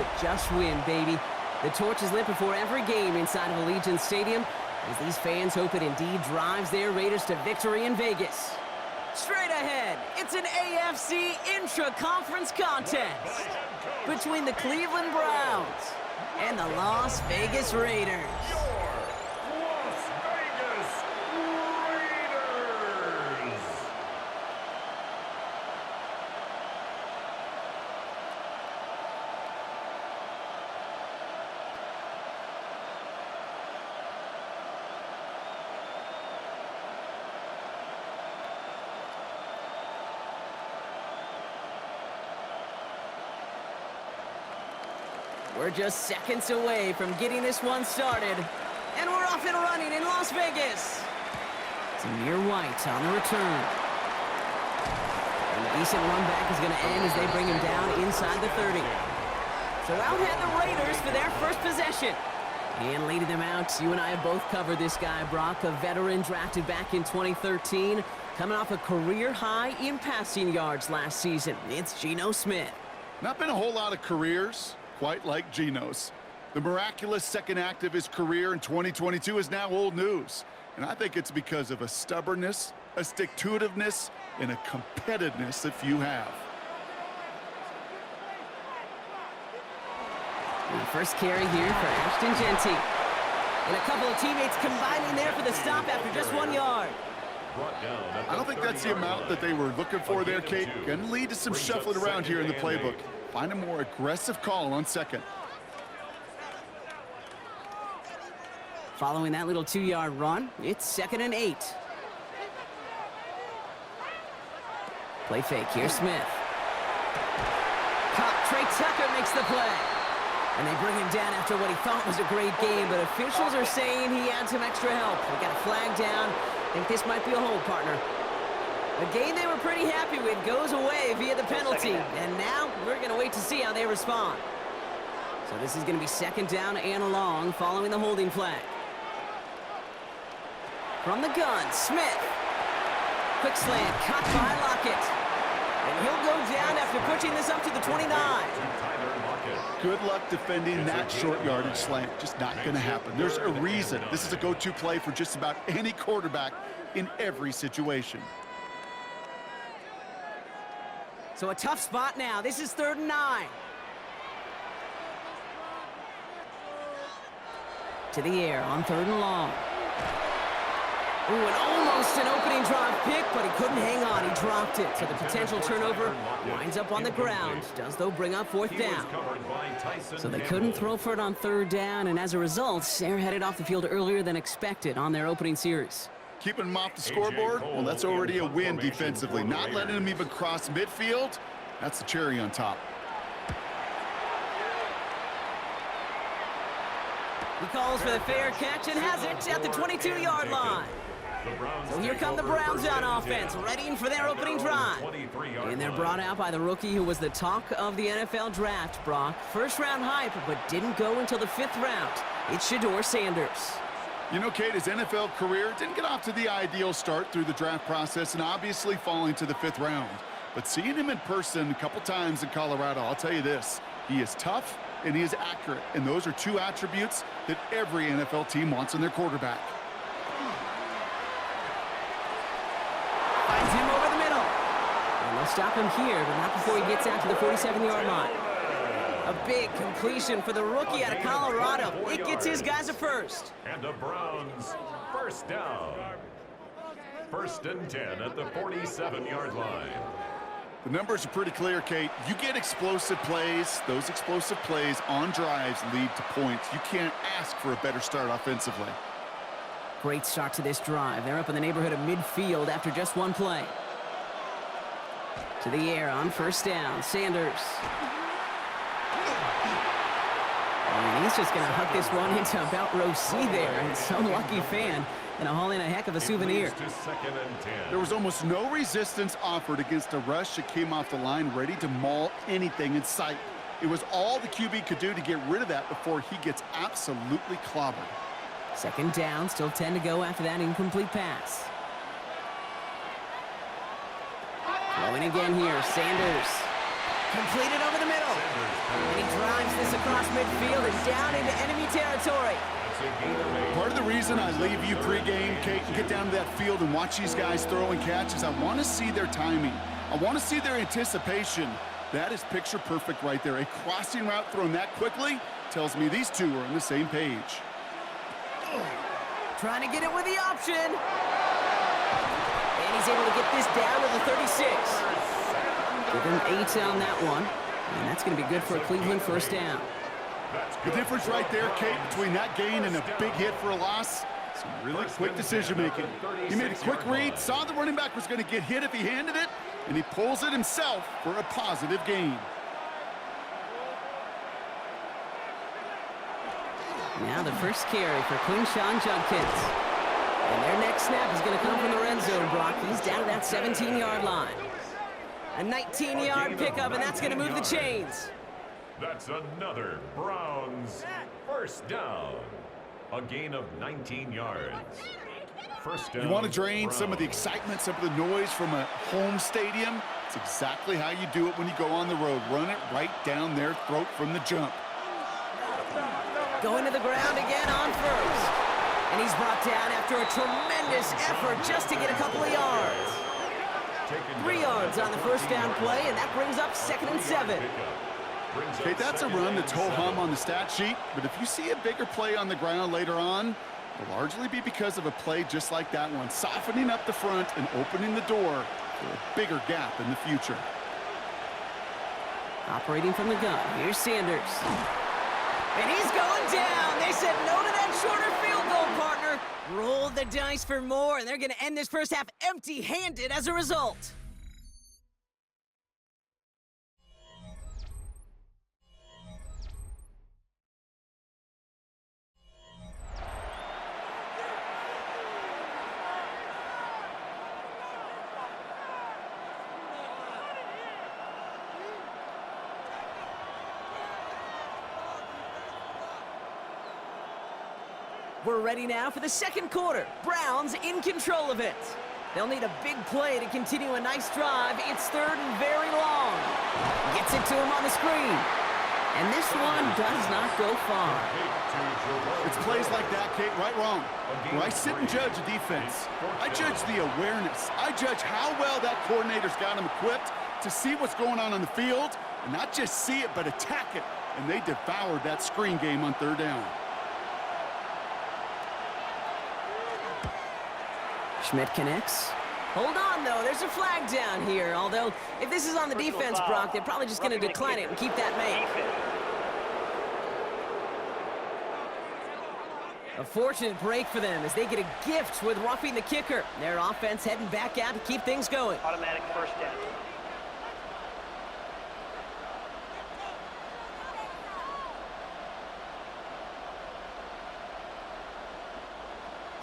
but just win, baby. The torch is lit before every game inside of Allegiant Stadium, as these fans hope it indeed drives their Raiders to victory in Vegas. Straight ahead, it's an AFC intra-conference contest between the Cleveland Browns and the Las Vegas Raiders. We're just seconds away from getting this one started, and we're off and running in Las Vegas. Zamir White on the return. And a decent run back is going to end as they bring him down inside the 30. So out head the Raiders for their first possession. And leading them out, you and I have both covered this guy, Brock, a veteran drafted back in 2013, coming off a career high in passing yards last season. It's Geno Smith. Not been a whole lot of careers quite like Geno's. The miraculous second act of his career in 2022 is now old news. And I think it's because of a stubbornness, a stick-to-itiveness, and a competitiveness that few have. And the first carry here for Ashton Genty. And a couple of teammates combining there for the stop after just 1 yard. I don't think that's the amount that they were looking for there, Kate. Going to lead to some shuffling around here in the playbook. Find a more aggressive call on second. Following that little 2-yard run, it's 2nd and 8. Play fake, here's Smith. Caught, Trey Tucker makes the play. And they bring him down after what he thought was a great game, but officials are saying he had some extra help. We got a flag down. I think this might be a hold, partner. A game they were pretty happy with goes away via the penalty. And now we're going to wait to see how they respond. So this is going to be 2nd down and long following the holding flag. From the gun, Smith. Quick slant, caught by Lockett. And he'll go down after pushing this up to the 29. Good luck defending that short yardage slant. Just not going to happen. There's a reason. This is a go-to play for just about any quarterback in every situation. So a tough spot now. This is 3rd and 9. To the air on 3rd and long. Ooh, and almost an opening drive pick, but he couldn't hang on. He dropped it. So the potential turnover winds up on the ground. Does, though, bring up 4th down. So they couldn't throw for it on 3rd down, and as a result, they're headed off the field earlier than expected on their opening series. Keeping them off the scoreboard, well, that's already a win defensively. Not letting them even cross midfield, that's the cherry on top. He calls for the fair catch and has it at the 22-yard line. So here come the Browns on offense, readying for their opening drive. And they're brought out by the rookie who was the talk of the NFL draft, Brock. First-round hype, but didn't go until the 5th round. It's Shedeur Sanders. You know, Kate, his NFL career didn't get off to the ideal start through the draft process and obviously falling to the 5th round. But seeing him in person a couple times in Colorado, I'll tell you this, he is tough and he is accurate. And those are two attributes that every NFL team wants in their quarterback. Finds him over the middle. And they'll stop him here, but not before he gets out to the 47-yard line. A big completion for the rookie out of Colorado. It gets his guys a first. And the Browns, first down. 1st and 10 at the 47-yard line. The numbers are pretty clear, Kate. You get explosive plays. Those explosive plays on drives lead to points. You can't ask for a better start offensively. Great start to this drive. They're up in the neighborhood of midfield after just one play. To the air on 1st down. Sanders. And he's just going to huck this one into about row C there. And some lucky fan going to haul in a heck of a souvenir. There was almost no resistance offered against a rush that came off the line ready to maul anything in sight. It was all the QB could do to get rid of that before he gets absolutely clobbered. 2nd down, still 10 to go after that incomplete pass. Throwing again here, Sanders. Completed over the middle. And he drives this across midfield and down into enemy territory. Part of the reason I leave you pregame, Kate, and get down to that field and watch these guys throw and catch is I want to see their timing. I want to see their anticipation. That is picture perfect right there. A crossing route thrown that quickly tells me these two are on the same page. Trying to get it with the option. And he's able to get this down to the 36. Give him 8 on that one. And that's going to be good for a Cleveland first down. The difference right there, Kate, between that gain and a big hit for a loss, some really quick decision-making. He made a quick read, saw the running back was going to get hit if he handed it, and he pulls it himself for a positive gain. Now the first carry for Quinshawn Judkins. And their next snap is going to come from the red zone, Brock. He's down to that 17-yard line. A 19-yard pickup, and that's going to move the chains. That's another Browns first down. A gain of 19 yards. First down. You want to drain some of the excitement, some of the noise from a home stadium? It's exactly how you do it when you go on the road. Run it right down their throat from the jump. Going to the ground again on first. And he's brought down after a tremendous effort just to get a couple of yards. 3 yards on the first down play, and that brings up 2nd and 7. Okay, that's a run that's ho-hum on the stat sheet, but if you see a bigger play on the ground later on, it'll largely be because of a play just like that one, softening up the front and opening the door for a bigger gap in the future. Operating from the gun, here's Sanders. And he's going down. They said no to that shorter field goal, partner. Rolled the dice for more, and they're going to end this first half empty-handed as a result. We're ready now for the second quarter. Browns in control of it. They'll need a big play to continue a nice drive. It's 3rd and very long. Gets it to him on the screen. And this one does not go far. It's plays like that, Kate, right wrong. When I sit and judge a defense, I judge the awareness. I judge how well that coordinator's got him equipped to see what's going on the field, and not just see it, but attack it. And they devoured that screen game on 3rd down. Schmidt connects. Hold on, though. There's a flag down here. Although, if this is on the defense, Brock, they're probably just going to decline it and keep that made. A fortunate break for them as they get a gift with roughing the kicker. Their offense heading back out to keep things going. Automatic first down.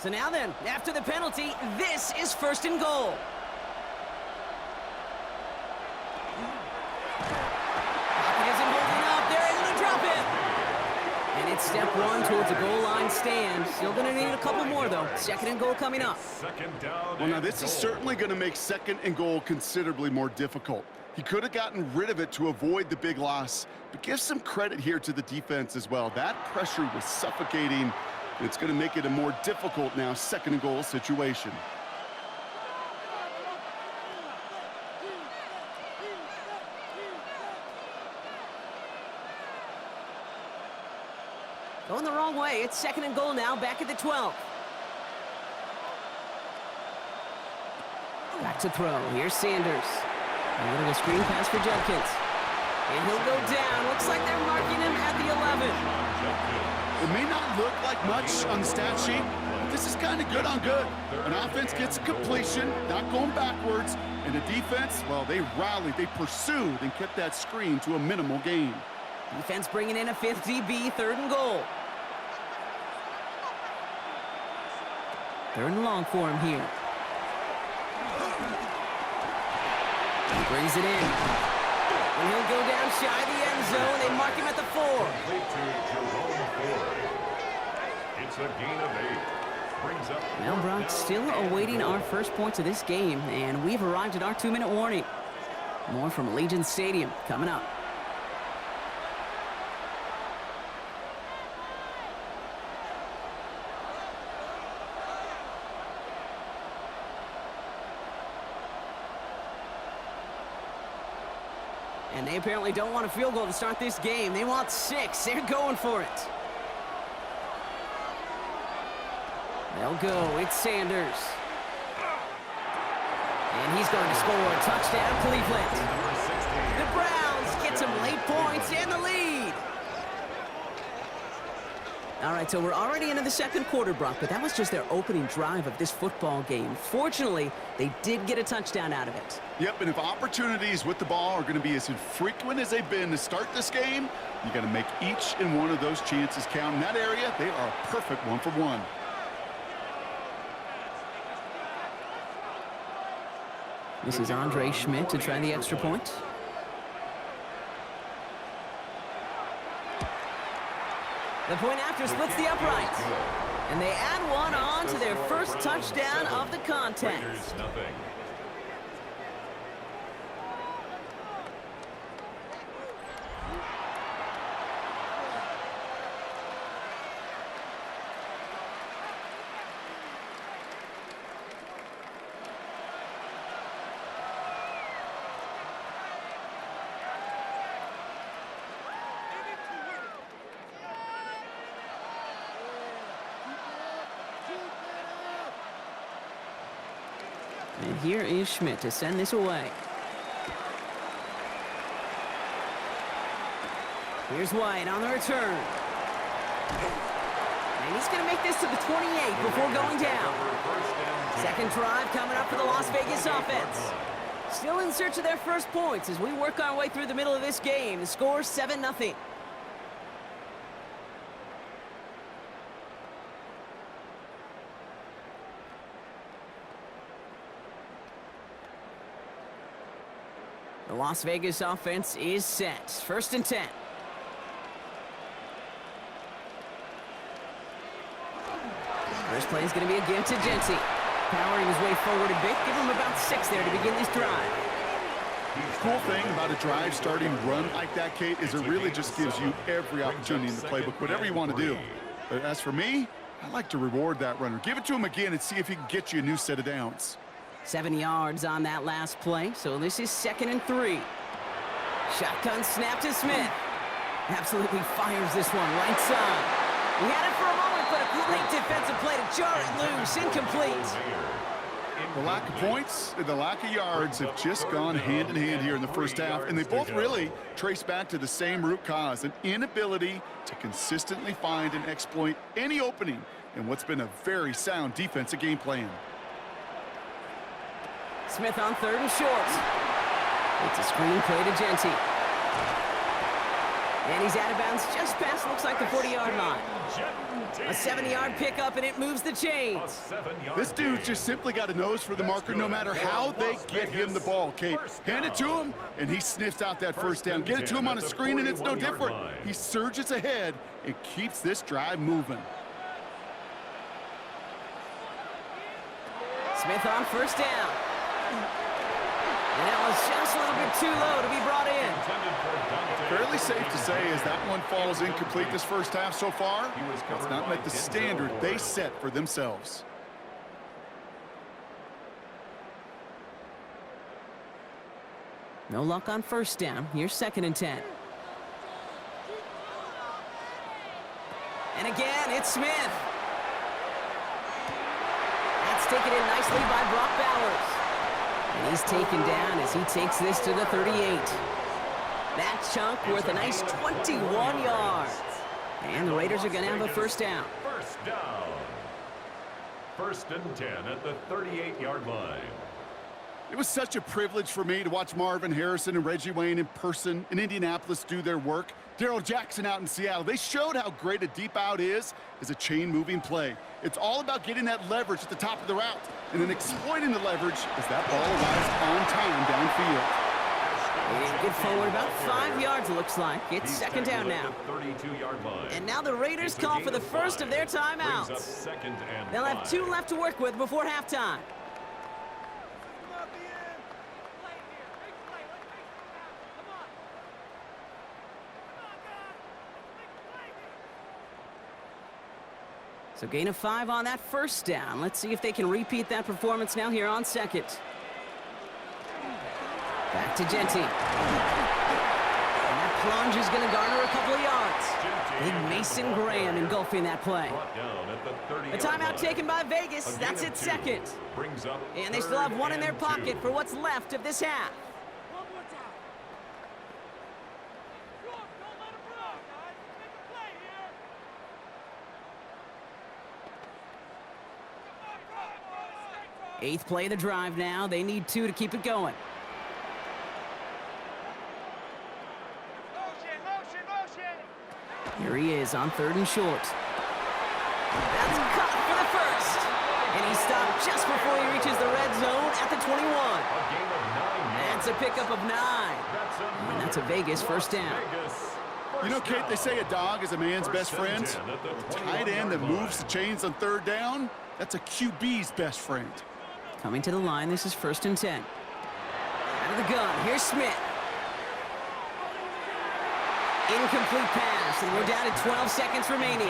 So now then, after the penalty, this is 1st and goal. Pocket isn't holding up. They're able to drop it. And it's step 1 towards a goal line stand. Still going to need a couple more, though. 2nd and goal coming up. Well, now this is certainly going to make 2nd and goal considerably more difficult. He could have gotten rid of it to avoid the big loss. But give some credit here to the defense as well. That pressure was suffocating. It's going to make it a more difficult now 2nd and goal situation. Going the wrong way. It's 2nd and goal now, back at the 12. Back to throw. Here's Sanders. A little screen pass for Judkins. And he'll go down. Looks like they're marking him at the 11. It may not look like much on the stat sheet, but this is kind of good on good. An offense gets a completion, not going backwards, and the defense, well, they rallied, they pursued, and kept that screen to a minimal gain. Defense bringing in a 5th DB, 3rd and goal. 3rd and long for him here. He brings it in. And he'll go down shy of the end zone. They mark him at the 4. It's a gain of 8. Brings up Well, Brock, still awaiting our first points of this game, and we've arrived at our 2-minute warning. More from Allegiant Stadium coming up. And they apparently don't want a field goal to start this game. They want 6. They're going for it. They'll go. It's Sanders. And he's going to score. Touchdown, Cleveland. The Browns get some late points and the lead. All right, so we're already into the second quarter, Brock, but that was just their opening drive of this football game. Fortunately, they did get a touchdown out of it. Yep, and if opportunities with the ball are going to be as infrequent as they've been to start this game, you got to make each and one of those chances count. In that area, they are a perfect 1-for-1. This is Andre Schmidt to try the extra point. The point after splits the uprights. And they add one on to their first touchdown of the contest. And here is Schmidt to send this away. Here's White on the return. And he's going to make this to the 28 before going down. Second drive coming up for the Las Vegas offense. Still in search of their first points as we work our way through the middle of this game. The score 7-0. The Las Vegas offense is set. First and 10. First play is going to be a give to Genty. Powering his way forward a bit. Give him about 6 there to begin this drive. The cool thing about a drive starting run like that, Kate, is it really just gives you every opportunity in the playbook, whatever you want to do. But as for me, I like to reward that runner. Give it to him again and see if he can get you a new set of downs. 7 yards on that last play, so this is 2nd and 3. Shotgun snap to Smith. Absolutely fires this one right side. He had it for a moment, but a great defensive play to jar it loose. Incomplete. The lack of points and the lack of yards have just gone hand in hand here in the first half, and they both really trace back to the same root cause, an inability to consistently find and exploit any opening in what's been a very sound defensive game plan. Smith on 3rd and short. It's a screen play to Genty. And he's out of bounds just past, looks like the 40-yard line. A 70-yard pickup, and it moves the chains. This dude's just simply got a nose for the marker no matter how they get him the ball, Kate. Hand it to him, and he sniffs out that first down. Get it to him on a screen, and it's no different. He surges ahead and keeps this drive moving. Smith on first down. And that was just a little bit too low to be brought in. Fairly safe to say as that one falls incomplete this first half so far, it's not met the standard they set for themselves. No luck on first down. Here's 2nd and 10. And again, it's Smith. That's taken in nicely by Brock Bowers. And he's taken down as he takes this to the 38. That chunk worth a nice 21 yards. And the Raiders are going to have a first down. First down. 1st and 10 at the 38-yard line. It was such a privilege for me to watch Marvin Harrison and Reggie Wayne in person in Indianapolis do their work. Darrell Jackson out in Seattle. They showed how great a deep out is as a chain-moving play. It's all about getting that leverage at the top of the route and then exploiting the leverage as that ball arrives on time downfield. And get forward about 5 yards, it looks like. It's 2nd down now. 32-yard line. And now the Raiders call for the first of their timeouts. They'll have 2 left to work with before halftime. So gain of 5 on that first down. Let's see if they can repeat that performance now here on 2nd. Back to Genty. plunge is going to garner a couple of yards. Big Mason Graham engulfing that play. A timeout taken by Vegas. That's its second. And they still have one in their pocket for what's left of this half. Eighth play of the drive now. They need 2 to keep it going. Here he is on 3rd and short. That's caught for the first. And he stopped just before he reaches the red zone at the 21. That's a pickup of 9. And that's a Vegas first down. You know, Kate, they say a dog is a man's best friend. A tight end that moves the chains on 3rd down, that's a QB's best friend. Coming to the line, this is 1st and 10. Out of the gun, here's Smith. Incomplete pass, and we're down to 12 seconds remaining.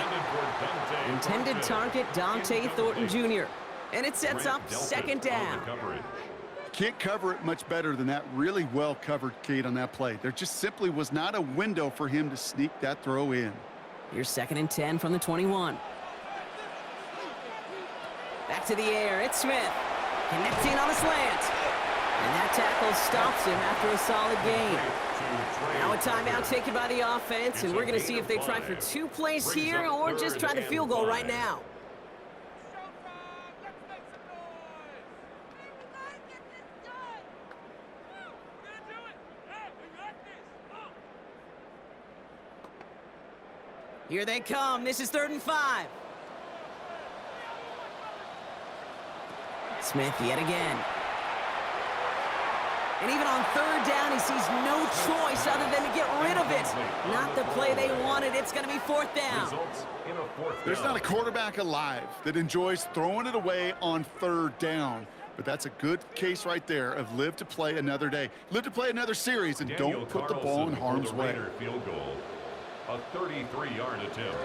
Intended target, Dante Thornton Jr. And it sets up 2nd down. Can't cover it much better than that. Really well covered, Kate, on that play. There just simply was not a window for him to sneak that throw in. Here's 2nd and 10 from the 21. Back to the air, it's Smith. Connecting on a slant. And that tackle stops him after a solid gain. Now a timeout taken by the offense, and we're going to see if they try for 2 plays here or just try the field goal right now. Here they come. This is 3rd and 5. Smith yet again. And even on 3rd down, he sees no choice other than to get rid of it. Not the play they wanted. It's going to be 4th down. There's not a quarterback alive that enjoys throwing it away on 3rd down. But that's a good case right there of live to play another day. Live to play another series and don't put the ball in harm's way. Field goal. A 33-yard attempt.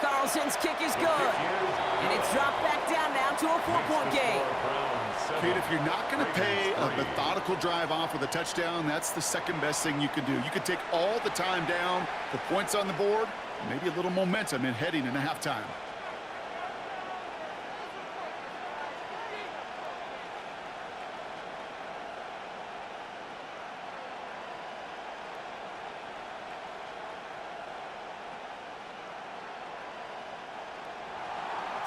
Carlson's kick is good. And it's dropped back down now to a 4-point game. Kate, if you're not going to pay a methodical drive off with a touchdown, that's the second best thing you can do. You can take all the time down, the points on the board, maybe a little momentum in heading into halftime.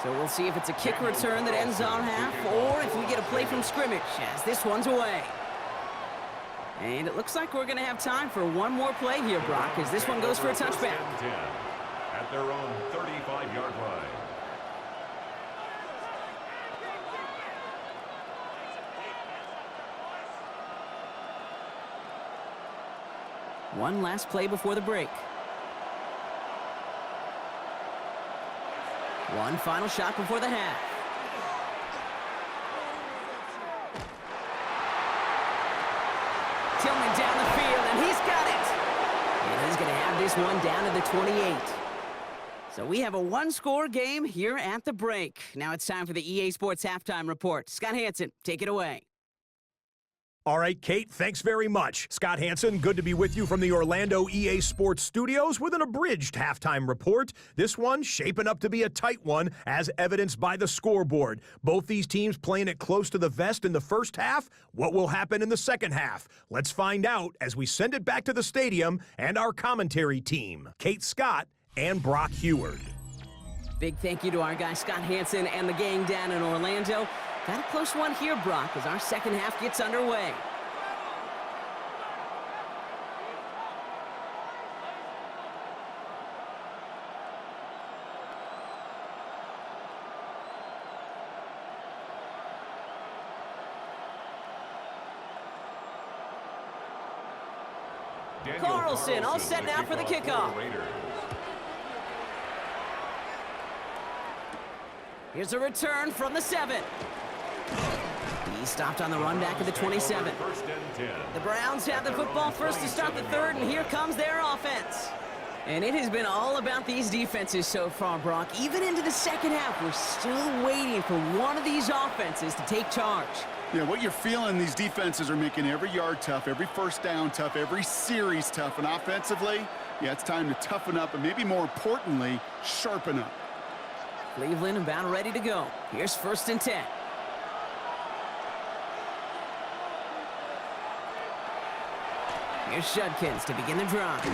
So we'll see if it's a kick return that ends our half or if we get a play from scrimmage as this one's away. And it looks like we're going to have time for one more play here, Brock, as this one goes for a touchback. At their own 35-yard line. One last play before the break. One final shot before the half. Tillman down the field, and he's got it. And he's going to have this one down to the 28. So we have a one-score game here at the break. Now it's time for the EA Sports Halftime Report. Scott Hansen, take it away. All right, Kate, thanks very much. Scott Hansen, good to be with you from the Orlando EA Sports Studios with an abridged halftime report. This one shaping up to be a tight one, as evidenced by the scoreboard. Both these teams playing it close to the vest in the first half. What will happen in the second half? Let's find out as we send it back to the stadium and our commentary team, Kate Scott and Brock Heward. Big thank you to our guy Scott Hansen and the gang down in Orlando. Got a close one here, Brock, as our second half gets underway. Carlson all set now for the kickoff. Here's a return from the 7. He stopped on the run back at the 27. The Browns have the football first to start the third, and here comes their offense. And it has been all about these defenses so far, Brock. Even into the second half, we're still waiting for one of these offenses to take charge. Yeah, what you're feeling, these defenses are making every yard tough, every first down tough, every series tough. And offensively, yeah, it's time to toughen up and maybe more importantly, sharpen up. Cleveland about ready to go. Here's 1st and 10. Here's Judkins to begin the drive.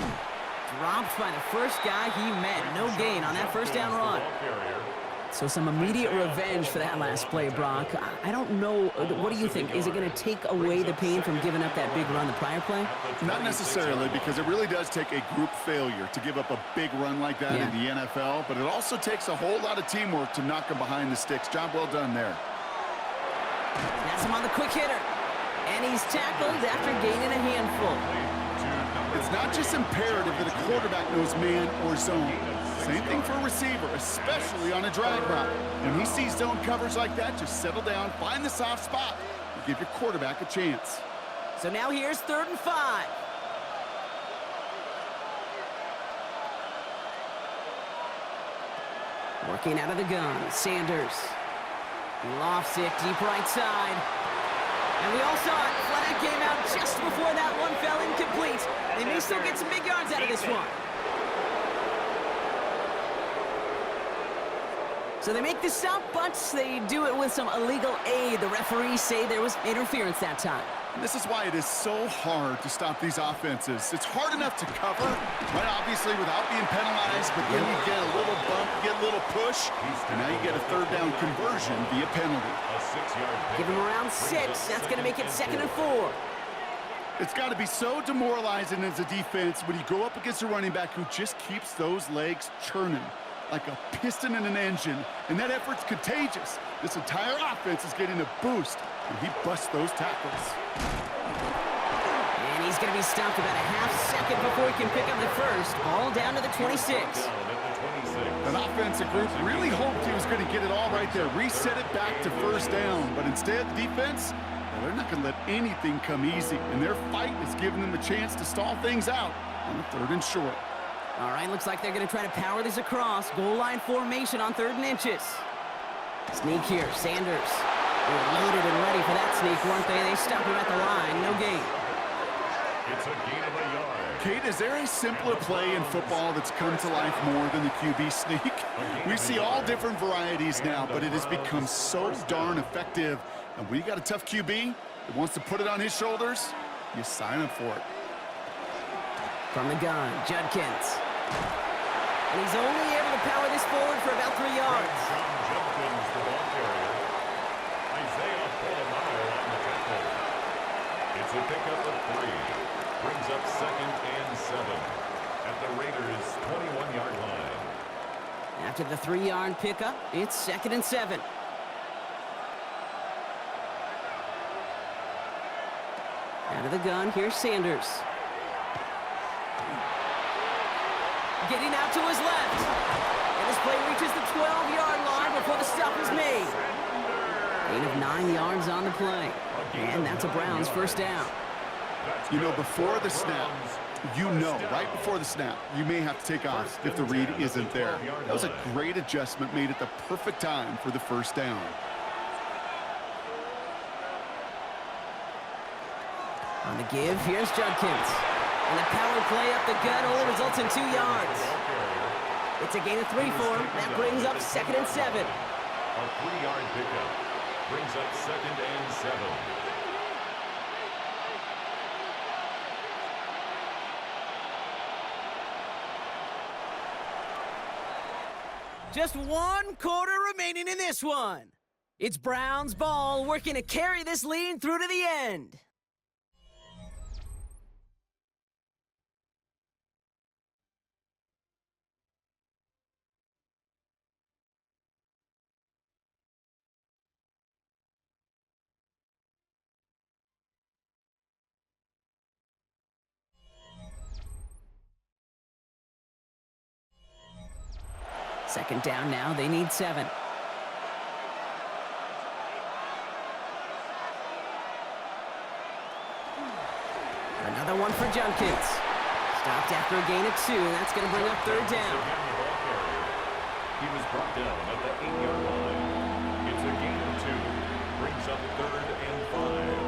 Dropped by the first guy he met. No gain on that first down run. So some immediate revenge for that last play, Brock. I don't know. What do you think? Is it going to take away the pain from giving up that big run the prior play? Not necessarily, because it really does take a group failure to give up a big run like that in the NFL, but it also takes a whole lot of teamwork to knock him behind the sticks. Job well done there. That's him on the quick hitter. And he's tackled after gaining a handful. It's not just imperative that a quarterback knows man or zone. Same thing for a receiver, especially on a drag route. When he sees zone coverage like that, just settle down, find the soft spot, and give your quarterback a chance. So now here's 3rd and 5. Working out of the gun, Sanders. He lofts it deep right side. And we all saw it. Flag came out just before that one fell incomplete. They may still get some big yards out of this one. So they make the stop, but they do it with some illegal aid. The referees say there was interference that time. And this is why it is so hard to stop these offenses. It's hard enough to cover, right, obviously, without being penalized, but then you get a little bump, get a little push, and now you get a 3rd down conversion via penalty. Give him around 6. That's going to make it 2nd and 4. It's got to be so demoralizing as a defense when you go up against a running back who just keeps those legs churning like a piston in an engine, and that effort's contagious. This entire offense is getting a boost, and he busts those tackles. And he's going to be stopped about a half second before he can pick up the first. Ball down to the 26. An offensive group really hoped he was going to get it all right there, reset it back to 1st down, but instead, the defense, well, they're not going to let anything come easy, and their fight is giving them a chance to stall things out on the 3rd and short. All right, looks like they're going to try to power this across. Goal line formation on 3rd and inches. Sneak here, Sanders. They were loaded and ready for that sneak, weren't they? They stopped him at the line, no gain. It's a gain of a yard. Kate, is there a simpler play in football that's come to life more than the QB sneak? We see all different varieties now, but it has become so darn effective. And when you got a tough QB that wants to put it on his shoulders, you sign up for it. From the gun, Judkins. And he's only able to power this forward for about 3 yards. Judkins, the ball carrier. Isaiah Polamalu on the tackle. It's a pickup of 3. Brings up 2nd and 7 at the Raiders' 21-yard line. After the 3-yard pickup, it's 2nd and 7. Out of the gun, here's Sanders. Getting out to his left. And this play reaches the 12-yard line before the stop is made. Gain of 9 yards on the play. And that's a Browns 1st down. You know, before the snap, right before the snap, you may have to take off if the read isn't there. That was a great adjustment made at the perfect time for the 1st down. On the give, here's Judkins. And the power play up the gut only results in 2 yards. It's a gain of 3 for him. That brings up 2nd and 7. A 3-yard pickup brings up 2nd and 7. Just 1 quarter remaining in this one. It's Browns ball, working to carry this lead through to the end. Second down now, they need 7. Another one for Judkins. Stopped after a gain of 2. That's going to bring up third down. He was brought down at the 8-yard line. It's a gain of 2. Brings up third and 5.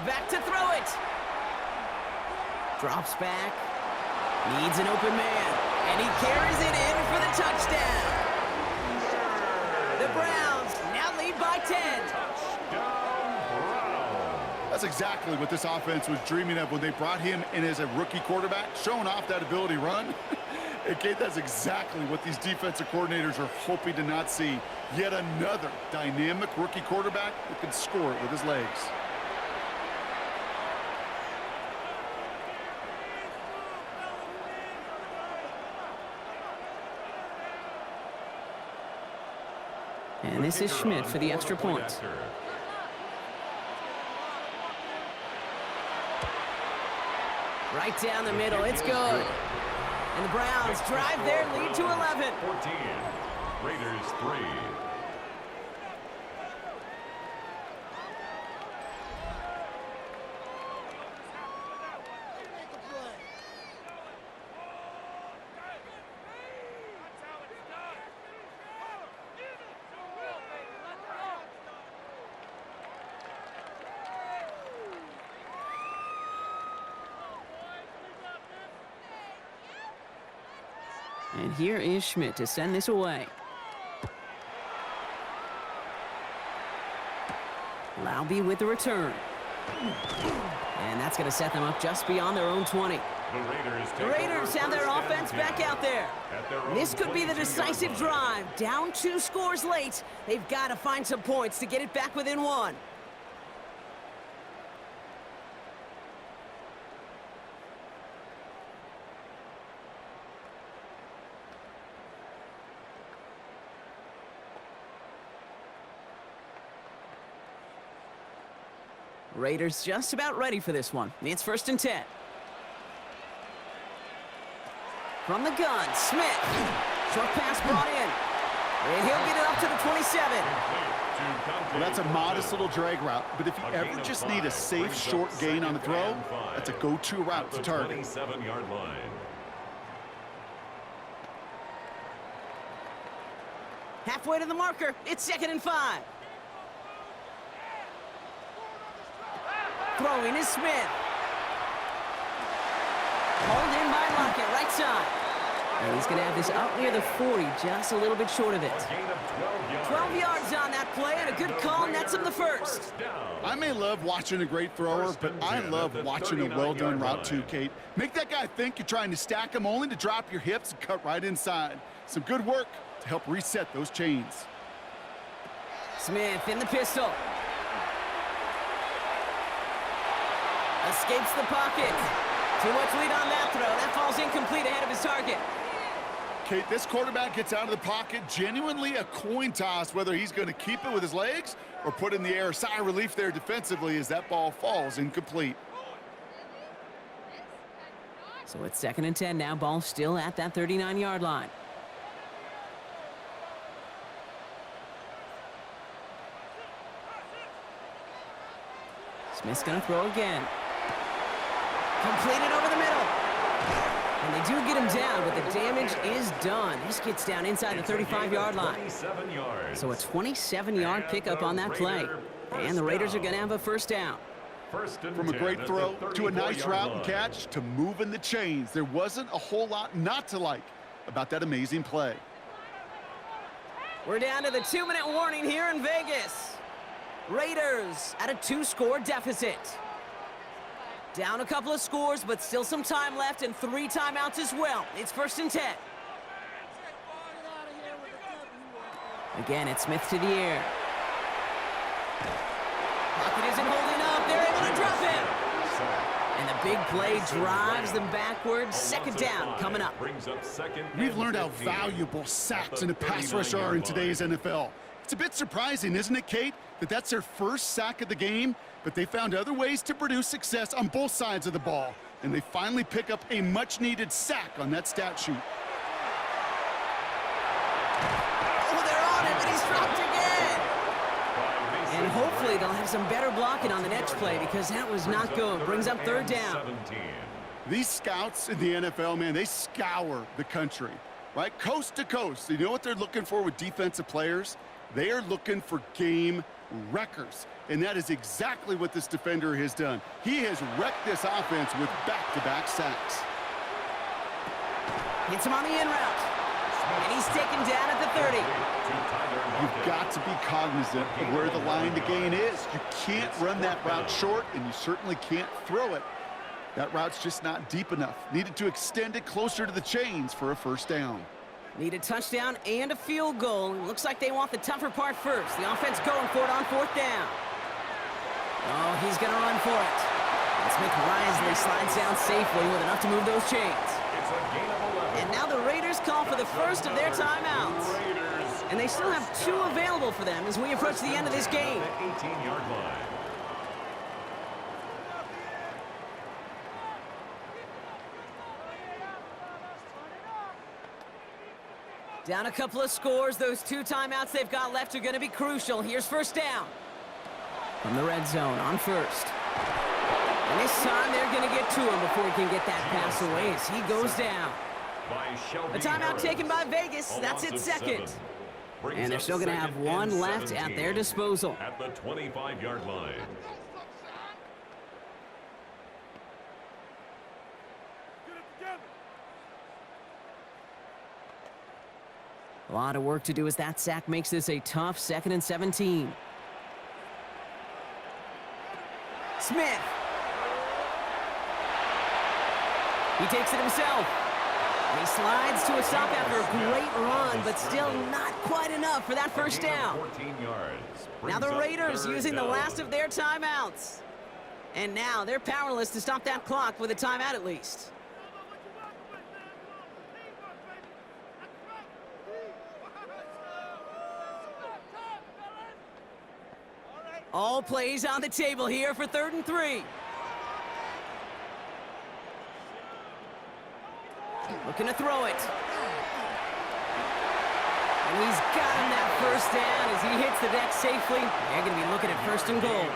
Back to throw it. Drops back. Needs an open man. And he carries it in for the touchdown. The Browns now lead by 10. That's exactly what this offense was dreaming of when they brought him in as a rookie quarterback, showing off that ability run. And Kate, that's exactly what these defensive coordinators are hoping to not see. Yet another dynamic rookie quarterback who can score it with his legs. And this is Schmidt for the extra point. Right down the middle, it's good. And the Browns drive their lead to 11. 14, Raiders 3. And here is Schmidt to send this away. Laube with the return. And that's going to set them up just beyond their own 20. The Raiders have their offense back out there. This could be the decisive drive. Down 2 scores late. They've got to find some points to get it back within 1. Raiders just about ready for this one. It's 1st and 10. From the gun, Smith. Short pass brought in. And he'll get it up to the 27. Well, that's a modest little drag route, but if you ever just need a safe short gain on the throw, that's a go-to route to target. 27-yard line. Halfway to the marker. It's 2nd and 5. Throwing is Smith. Hold in by Lockett, right side. And he's going to have this up near the 40, just a little bit short of it. 12 yards on that play, and a good call nets him the first. I may love watching a great thrower, but I love watching a well-done route too, Kate. Make that guy think you're trying to stack him only to drop your hips and cut right inside. Some good work to help reset those chains. Smith in the pistol. Escapes the pocket. Too much lead on that throw. That falls incomplete ahead of his target. Kate, this quarterback gets out of the pocket, genuinely a coin toss whether he's going to keep it with his legs or put in the air. Sigh of relief there defensively as that ball falls incomplete. So it's 2nd and 10 now. Ball still at that 39-yard line. Smith's going to throw again. Completed over the middle. And they do get him down, but the damage is done. This gets down inside the 35-yard line. So a 27-yard pickup on that play. And the Raiders are going to have a first down. From a great throw to a nice route and catch to moving the chains, there wasn't a whole lot not to like about that amazing play. We're down to the 2-minute warning here in Vegas. Raiders at a 2-score deficit. Down a couple of scores, but still some time left and 3 timeouts as well. It's 1st and 10. Again, it's Smith to the air. Lockett isn't holding up. They're able to drop him. And the big play drives them backwards. 2nd down coming up. We've learned how valuable sacks in a pass rush are in today's NFL. It's a bit surprising, isn't it, Kate, that that's their first sack of the game, but they found other ways to produce success on both sides of the ball, and they finally pick up a much-needed sack on that stat sheet. hopefully they'll have some better blocking on the next play because that was not good. Brings up third down. 17. These scouts in the NFL, man, they scour the country, right? Coast to coast. You know what they're looking for with defensive players? They are looking for game wreckers. And that is exactly what this defender has done. He has wrecked this offense with back-to-back sacks. Hits him on the in route. And he's taken down at the 30. You've got to be cognizant of where the line to gain is. You can't run that route short, and you certainly can't throw it. That route's just not deep enough. Needed to extend it closer to the chains for a first down. Need a touchdown and a field goal. Looks like they want the tougher part first. The offense going for it on fourth down. Oh, he's going to run for it. Let's make Risley slides down safely with enough to move those chains. It's a gain of 11. And now the Raiders call for the first of their timeouts. And they still have 2 available for them as we approach the end of this game. The 18-yard line. Down a couple of scores. Those 2 timeouts they've got left are going to be crucial. Here's first down. From the red zone on first. And this time they're going to get to him before he can get that pass away as he goes down. A timeout taken by Vegas. That's its second. And they're still going to have 1 left at their disposal. At the 25-yard line. A lot of work to do as that sack makes this a tough 2nd and 17. Smith. He takes it himself. And he slides to a stop after a great run, but still not quite enough for that first down. 14 yards. Now the Raiders using the last of their timeouts. And now they're powerless to stop that clock with a timeout at least. All plays on the table here for 3rd and 3. Looking to throw it. And he's got him that first down as he hits the deck safely. They're going to be looking at 1st and goal.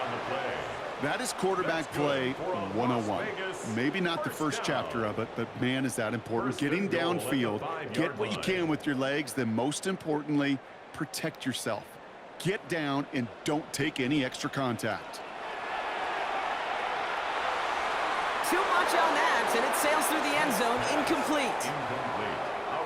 That is quarterback play 101. Maybe not the first chapter of it, but man, is that important. Getting downfield, get what you can with your legs, then most importantly, protect yourself. Get down and don't take any extra contact. Too much on that, and it sails through the end zone, incomplete.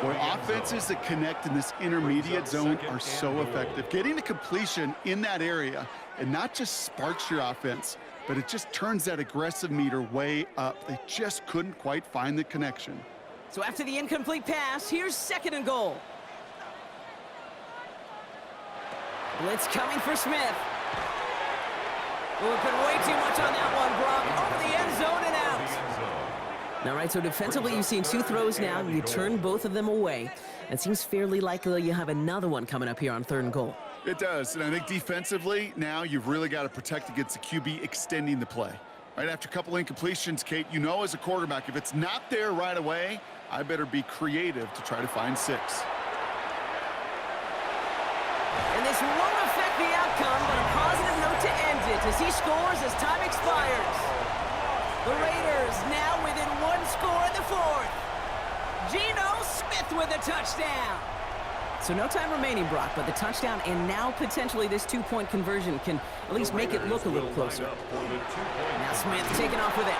Boy, offenses that connect in this intermediate zone are so effective. Getting the completion in that area, and not just sparks your offense, but it just turns that aggressive meter way up. They just couldn't quite find the connection. So after the incomplete pass, here's 2nd and goal. Blitz coming for Smith. Put way too much on that one, Brock. Over the end zone and out. All right, so defensively, you've seen 2 throws now. You turn both of them away. It seems fairly likely you have another one coming up here on 3rd and goal. It does, and I think defensively, now you've really got to protect against the QB extending the play. Right after a couple incompletions, Kate, you know as a quarterback, if it's not there right away, I better be creative to try to find 6. And this won't affect the outcome, but a positive note to end it as he scores as time expires. The Raiders now within 1 score in the 4th. Geno Smith with a touchdown. So no time remaining, Brock, but the touchdown and now potentially this 2-point conversion can at least make it look a little closer. Now Smith taking off with it.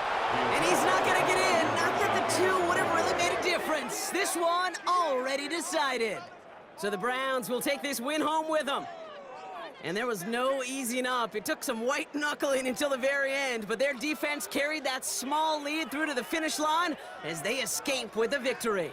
And he's not going to get in. Not that the 2 would have really made a difference. This one already decided. So the Browns will take this win home with them. And there was no easing up. It took some white knuckling until the very end, but their defense carried that small lead through to the finish line as they escape with the victory.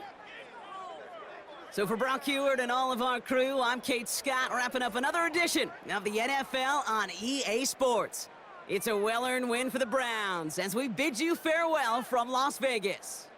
So for Brock Heward and all of our crew, I'm Kate Scott, wrapping up another edition of the NFL on EA Sports. It's a well-earned win for the Browns as we bid you farewell from Las Vegas.